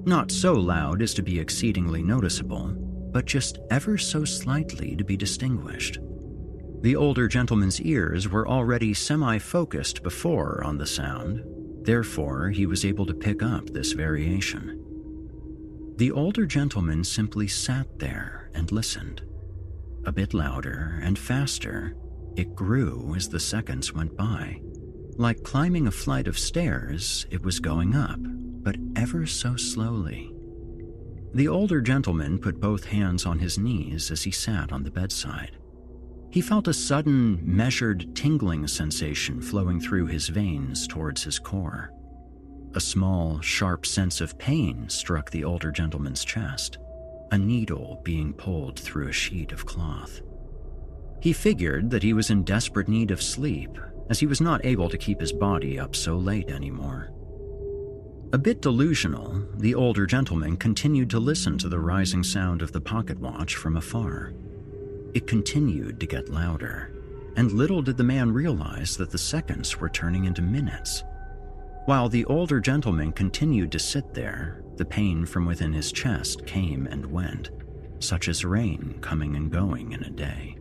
Not so loud as to be exceedingly noticeable, but just ever so slightly to be distinguished. The older gentleman's ears were already semi-focused before on the sound, therefore he was able to pick up this variation. The older gentleman simply sat there and listened. A bit louder and faster, it grew as the seconds went by. Like climbing a flight of stairs, it was going up, but ever so slowly. The older gentleman put both hands on his knees as he sat on the bedside. He felt a sudden, measured tingling sensation flowing through his veins towards his core. A small, sharp sense of pain struck the older gentleman's chest, a needle being pulled through a sheet of cloth. He figured that he was in desperate need of sleep, as he was not able to keep his body up so late anymore. A bit delusional, the older gentleman continued to listen to the rising sound of the pocket watch from afar. It continued to get louder, and little did the man realize that the seconds were turning into minutes. While the older gentleman continued to sit there, the pain from within his chest came and went, such as rain coming and going in a day.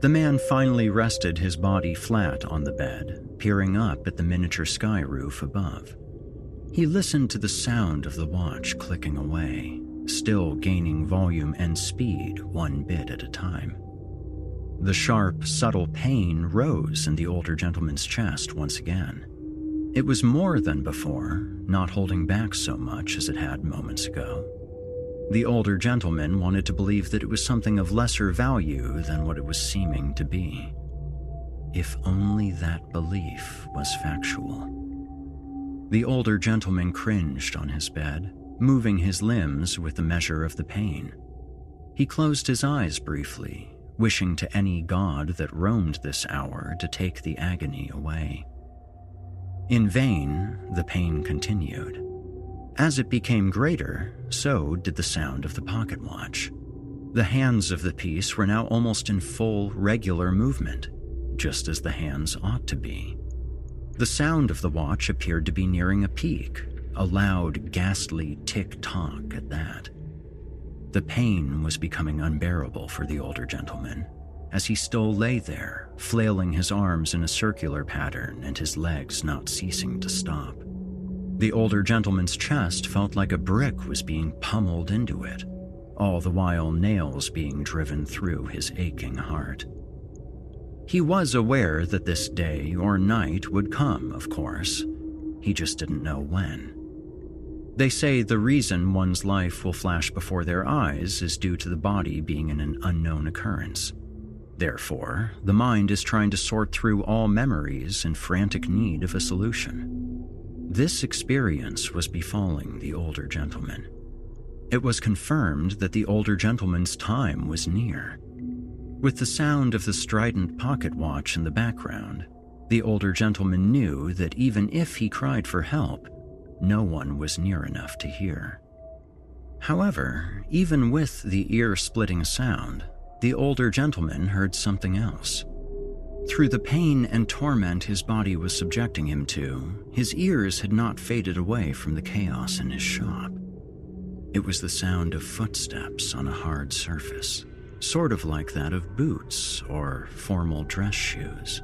The man finally rested his body flat on the bed, peering up at the miniature sky roof above. He listened to the sound of the watch clicking away, still gaining volume and speed one bit at a time. The sharp, subtle pain rose in the older gentleman's chest once again. It was more than before, not holding back so much as it had moments ago. The older gentleman wanted to believe that it was something of lesser value than what it was seeming to be. If only that belief was factual. The older gentleman cringed on his bed, moving his limbs with the measure of the pain. He closed his eyes briefly, wishing to any god that roamed this hour to take the agony away. In vain, the pain continued. As it became greater, so did the sound of the pocket watch. The hands of the piece were now almost in full, regular movement, just as the hands ought to be. The sound of the watch appeared to be nearing a peak, a loud, ghastly tick-tock at that. The pain was becoming unbearable for the older gentleman, as he still lay there, flailing his arms in a circular pattern and his legs not ceasing to stop. The older gentleman's chest felt like a brick was being pummeled into it, all the while nails being driven through his aching heart. He was aware that this day or night would come, of course. He just didn't know when. They say the reason one's life will flash before their eyes is due to the body being in an unknown occurrence. Therefore, the mind is trying to sort through all memories in frantic need of a solution. This experience was befalling the older gentleman. It was confirmed that the older gentleman's time was near. With the sound of the strident pocket watch in the background, the older gentleman knew that even if he cried for help, no one was near enough to hear. However, even with the ear-splitting sound, the older gentleman heard something else. Through the pain and torment his body was subjecting him to, his ears had not faded away from the chaos in his shop. It was the sound of footsteps on a hard surface, sort of like that of boots or formal dress shoes.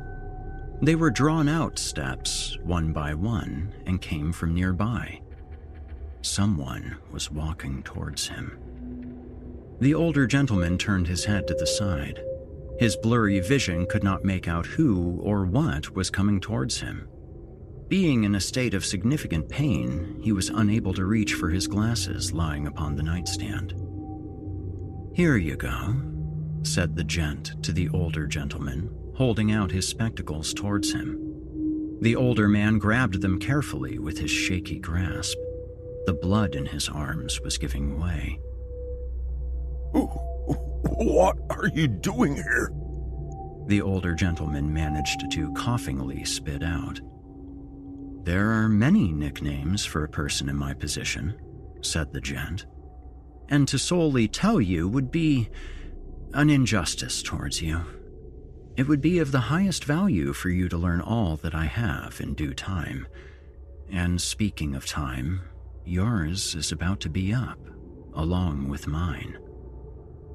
They were drawn-out steps, one by one, and came from nearby. Someone was walking towards him. The older gentleman turned his head to the side. His blurry vision could not make out who or what was coming towards him. Being in a state of significant pain, he was unable to reach for his glasses lying upon the nightstand. "Here you go," said the gent to the older gentleman, holding out his spectacles towards him. The older man grabbed them carefully with his shaky grasp. The blood in his arms was giving way. What are you doing here? The older gentleman managed to coughingly spit out. "There are many nicknames for a person in my position," said the gent. "And to solely tell you would be an injustice towards you. It would be of the highest value for you to learn all that I have in due time. And speaking of time, yours is about to be up, along with mine."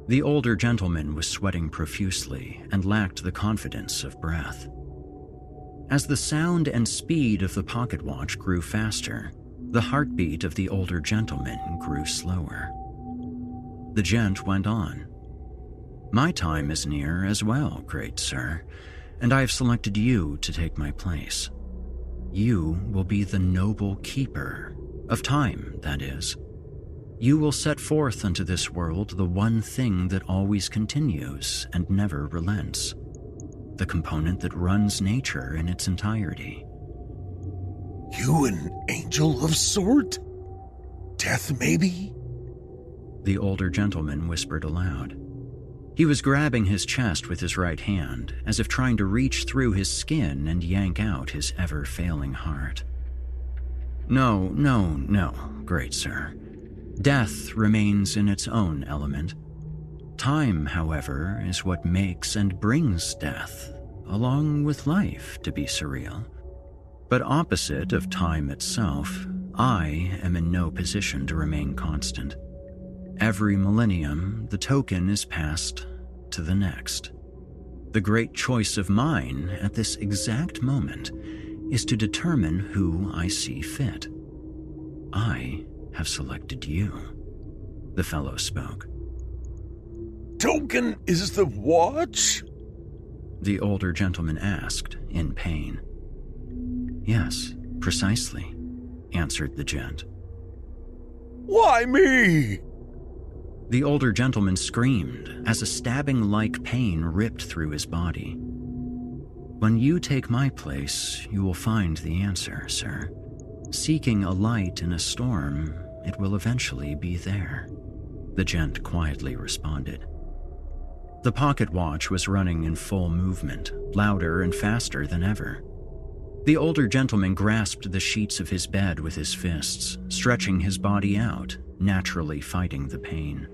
The older gentleman was sweating profusely and lacked the confidence of breath. As the sound and speed of the pocket watch grew faster, the heartbeat of the older gentleman grew slower. The gent went on. "My time is near as well, great sir, and I have selected you to take my place. You will be the noble keeper of time, that is. You will set forth unto this world the one thing that always continues and never relents, the component that runs nature in its entirety." You an angel of sort? Death, maybe? The older gentleman whispered aloud. He was grabbing his chest with his right hand, as if trying to reach through his skin and yank out his ever-failing heart. No, great sir. Death remains in its own element. Time, however, is what makes and brings death, along with life, to be surreal. But opposite of time itself, I am in no position to remain constant. Every millennium, the token is passed to the next. The great choice of mine at this exact moment is to determine who I see fit. I have selected you, the fellow spoke. Token is the watch? The older gentleman asked, in pain. Yes, precisely, answered the gent. Why me? The older gentleman screamed as a stabbing-like pain ripped through his body. When you take my place, you will find the answer, sir. Seeking a light in a storm, it will eventually be there, the gent quietly responded. The pocket watch was running in full movement, louder and faster than ever. The older gentleman grasped the sheets of his bed with his fists, stretching his body out, naturally fighting the pain.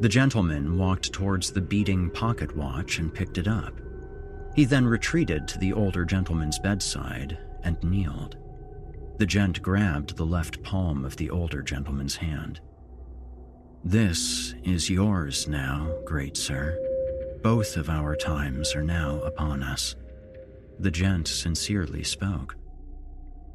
The gentleman walked towards the beating pocket watch and picked it up. He then retreated to the older gentleman's bedside and kneeled. The gent grabbed the left palm of the older gentleman's hand. This is yours now, great sir. Both of our times are now upon us. The gent sincerely spoke.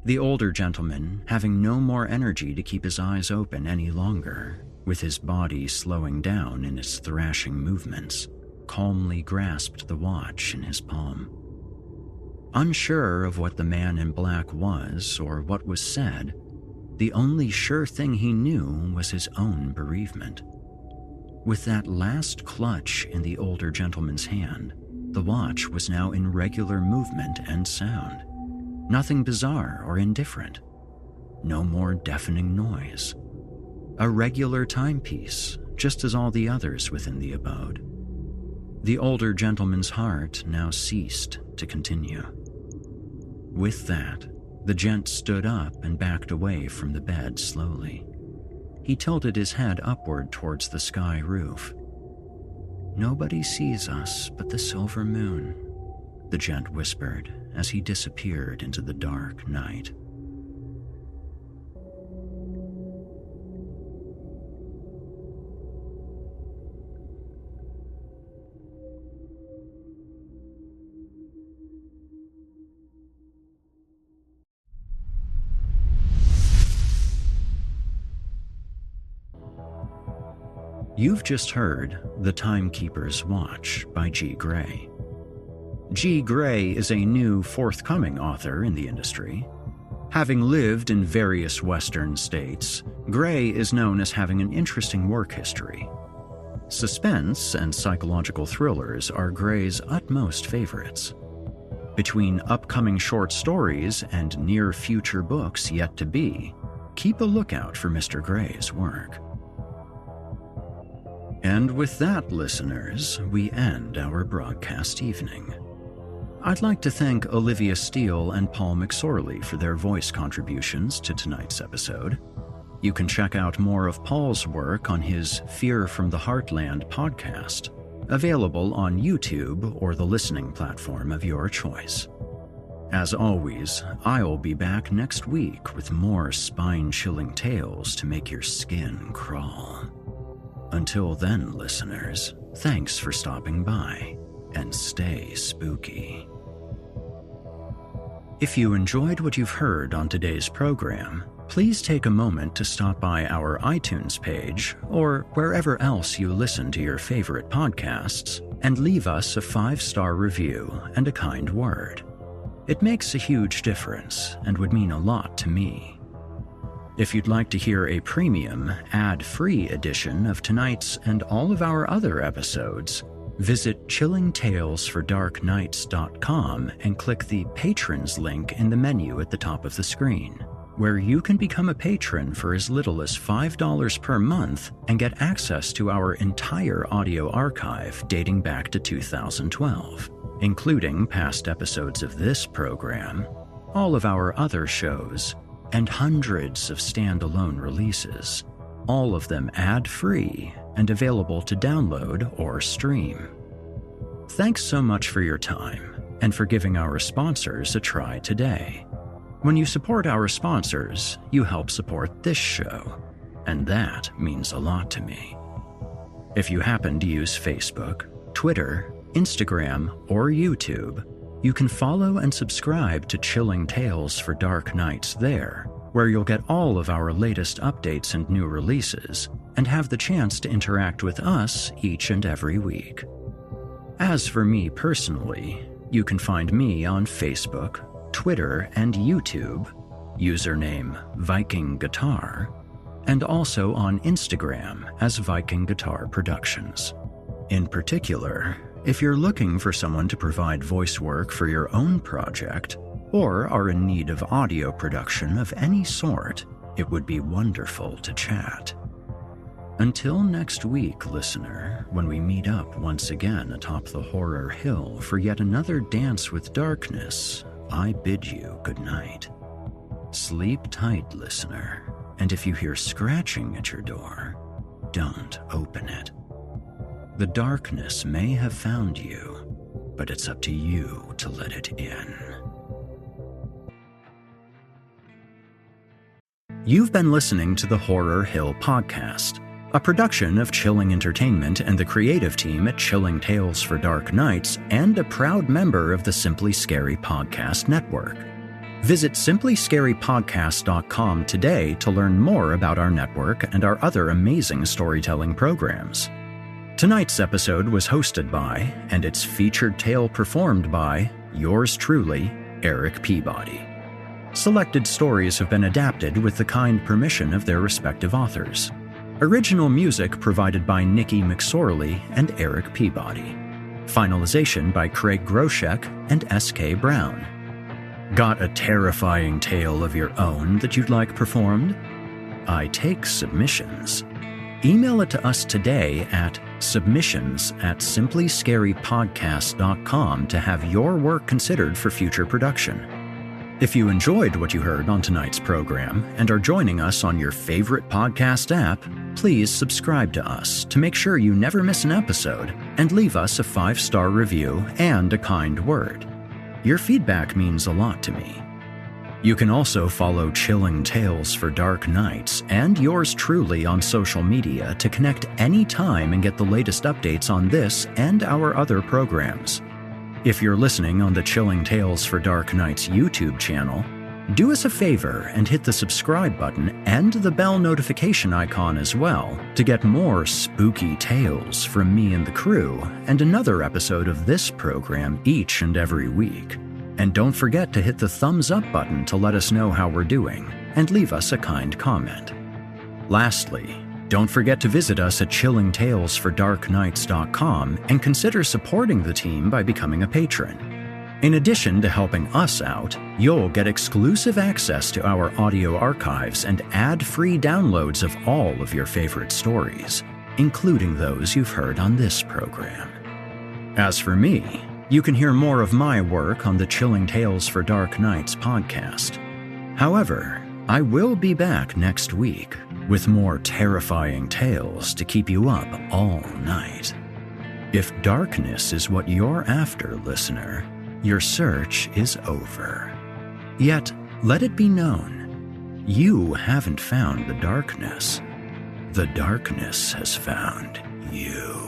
The older gentleman, having no more energy to keep his eyes open any longer, with his body slowing down in its thrashing movements, calmly grasped the watch in his palm. Unsure of what the man in black was or what was said, the only sure thing he knew was his own bereavement. With that last clutch in the older gentleman's hand, the watch was now in regular movement and sound. Nothing bizarre or indifferent. No more deafening noise. A regular timepiece, just as all the others within the abode. The older gentleman's heart now ceased to continue. With that, the gent stood up and backed away from the bed slowly. He tilted his head upward towards the sky roof. "Nobody sees us but the silver moon," the gent whispered as he disappeared into the dark night. You've just heard The Timekeeper's Watch by G. Gray. G. Gray is a new forthcoming author in the industry. Having lived in various Western states, Gray is known as having an interesting work history. Suspense and psychological thrillers are Gray's utmost favorites. Between upcoming short stories and near-future books yet to be, keep a lookout for Mr. Gray's work. And with that, listeners, we end our broadcast evening. I'd like to thank Olivia Steele and Paul McSorley for their voice contributions to tonight's episode. You can check out more of Paul's work on his Fear from the Heartland podcast, available on YouTube or the listening platform of your choice. As always, I'll be back next week with more spine-chilling tales to make your skin crawl. Until then, listeners, thanks for stopping by, and stay spooky. If you enjoyed what you've heard on today's program, please take a moment to stop by our iTunes page, or wherever else you listen to your favorite podcasts, and leave us a 5-star review and a kind word. It makes a huge difference and would mean a lot to me. If you'd like to hear a premium, ad-free edition of tonight's and all of our other episodes, visit chillingtalesfordarknights.com and click the Patrons link in the menu at the top of the screen, where you can become a patron for as little as $5 per month and get access to our entire audio archive dating back to 2012, including past episodes of this program, all of our other shows, and hundreds of standalone releases, all of them ad-free and available to download or stream. Thanks so much for your time and for giving our sponsors a try today. When you support our sponsors, you help support this show, and that means a lot to me. If you happen to use Facebook, Twitter, Instagram, or YouTube, you can follow and subscribe to Chilling Tales for Dark Nights there, where you'll get all of our latest updates and new releases, and have the chance to interact with us each and every week. As for me personally, you can find me on Facebook, Twitter, and YouTube, username Viking Guitar, and also on Instagram as Viking Guitar Productions. In particular, if you're looking for someone to provide voice work for your own project, or are in need of audio production of any sort, it would be wonderful to chat. Until next week, listener, when we meet up once again atop the horror hill for yet another dance with darkness, I bid you good night. Sleep tight, listener, and if you hear scratching at your door, don't open it. The darkness may have found you, but it's up to you to let it in. You've been listening to the Horror Hill Podcast, a production of Chilling Entertainment and the creative team at Chilling Tales for Dark Nights, and a proud member of the Simply Scary Podcast Network. Visit simplyscarypodcast.com today to learn more about our network and our other amazing storytelling programs. Tonight's episode was hosted by, and its featured tale performed by, yours truly, Erik Peabody. Selected stories have been adapted with the kind permission of their respective authors. Original music provided by Nikki McSorley and Erik Peabody. Finalization by Craig Groshek and S.K. Brown. Got a terrifying tale of your own that you'd like performed? I take submissions. Email it to us today at submissions@simplyscarypodcast.com to have your work considered for future production. If you enjoyed what you heard on tonight's program and are joining us on your favorite podcast app, please subscribe to us to make sure you never miss an episode and leave us a 5-star review and a kind word. Your feedback means a lot to me. You can also follow Chilling Tales for Dark Nights and yours truly on social media to connect anytime and get the latest updates on this and our other programs. If you're listening on the Chilling Tales for Dark Nights YouTube channel, do us a favor and hit the subscribe button and the bell notification icon as well to get more spooky tales from me and the crew and another episode of this program each and every week. And don't forget to hit the thumbs up button to let us know how we're doing and leave us a kind comment. Lastly, don't forget to visit us at chillingtalesfordarknights.com and consider supporting the team by becoming a patron. In addition to helping us out, you'll get exclusive access to our audio archives and ad-free downloads of all of your favorite stories, including those you've heard on this program. As for me, you can hear more of my work on the Chilling Tales for Dark Nights podcast. However, I will be back next week with more terrifying tales to keep you up all night. If darkness is what you're after, listener, your search is over. Yet, let it be known, you haven't found the darkness. The darkness has found you.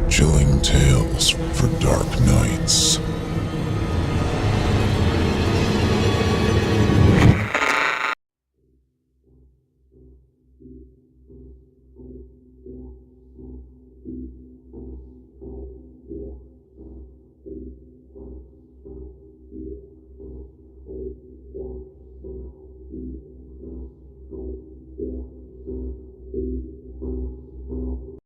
Chilling Tales for Dark Nights.